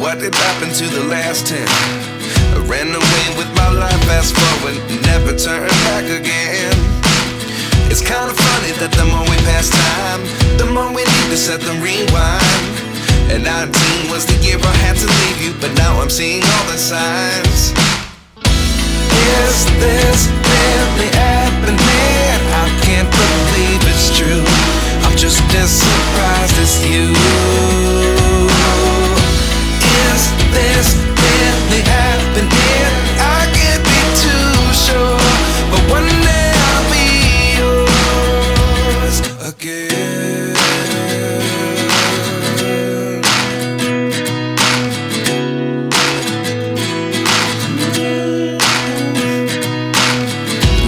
What did happen to the last 10? I ran away with my life, fast forward, never turn back again. It's kind of funny that the more we pass time, the more we need to set them rewind. And 19 was the year I had to leave you, but now I'm seeing all the signs. Is this really happening? I can't believe it's true. I'm just as surprised as you. Is this really happening? I can't be too sure, but one day I'll be yours again.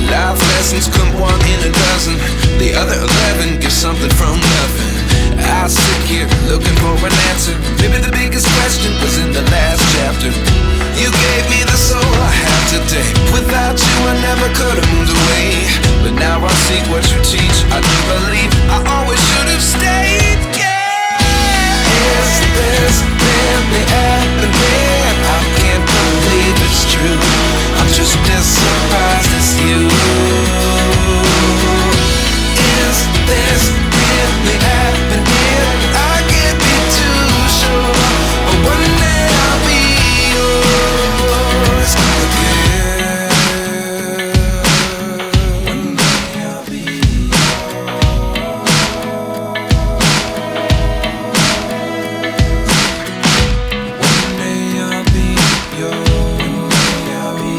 Life lessons come one in a dozen. The other 11 give something from nothing. I sit here looking for an answer. Maybe the biggest question was in the last chapter. You gave me the soul I have today. Without you I never could have moved away. But now I see what you teach. I do believe I always should have stayed. Yeah. Is this really happening? I can't believe it's true. I'm just as surprised as you. Is this really happening? I can't be too sure, but one day I'll be yours again. One day I'll be yours. One day I'll be yours. One day I'll be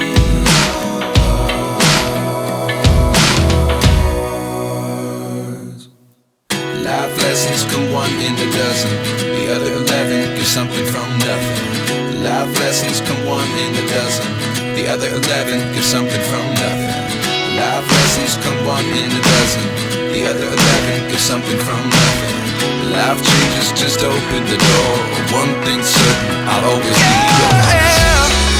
yours. Life lessons come one in a dozen. The other 11 give something from nothing. Life lessons come one in a dozen. The other 11 give something from nothing. Life lessons come one in a dozen. The other 11 give something from nothing. Life changes, just open the door. One thing's certain, I'll always be yours.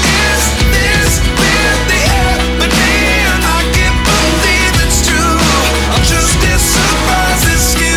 Is this really happening? I can't believe it's true. I'm just as surprised as you.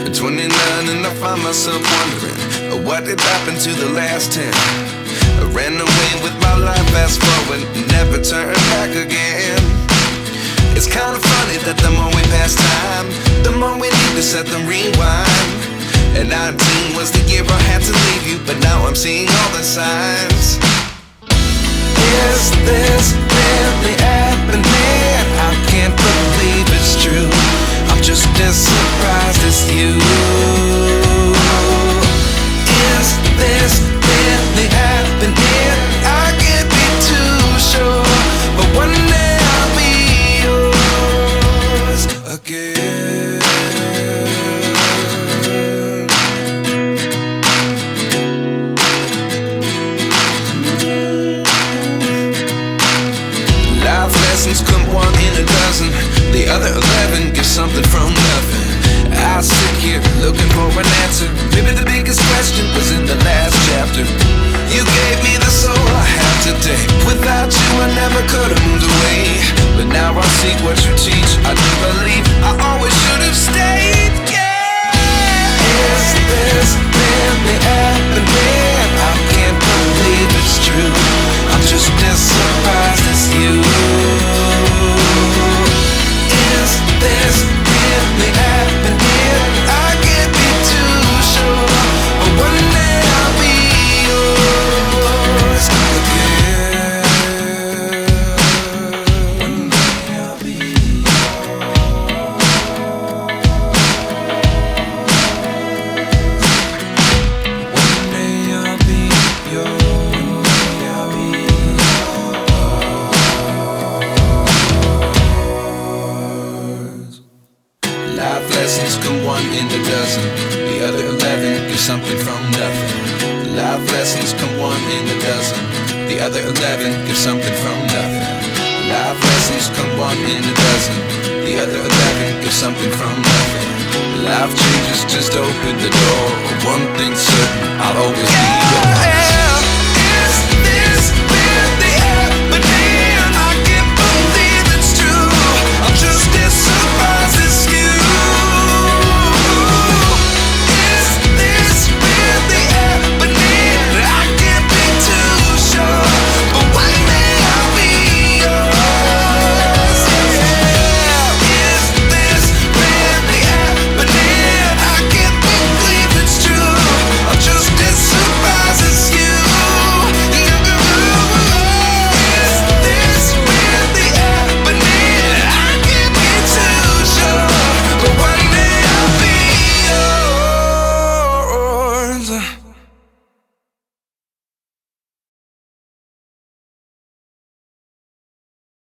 At 29 and I find myself wondering what did happen to the last 10. I ran away with my life, fast forward, never turn back again. It's kind of funny that the more we pass time, the more we need to set them rewind. And 19 was the year I had to leave you, but now I'm seeing all the signs. Is this really happening? I can't believe it's true. I'm just as surprised as you. Is this really happening? I can't be too sure, but one day I'll be yours again. Life lessons come one in a dozen. The other 11 give something from nothing. I sit here looking for an nothing. Life lessons come one in a dozen. The other 11 give something from nothing. Life lessons come one in a dozen. The other 11 give something from nothing. Life changes just open the door. One thing's certain, I'll always be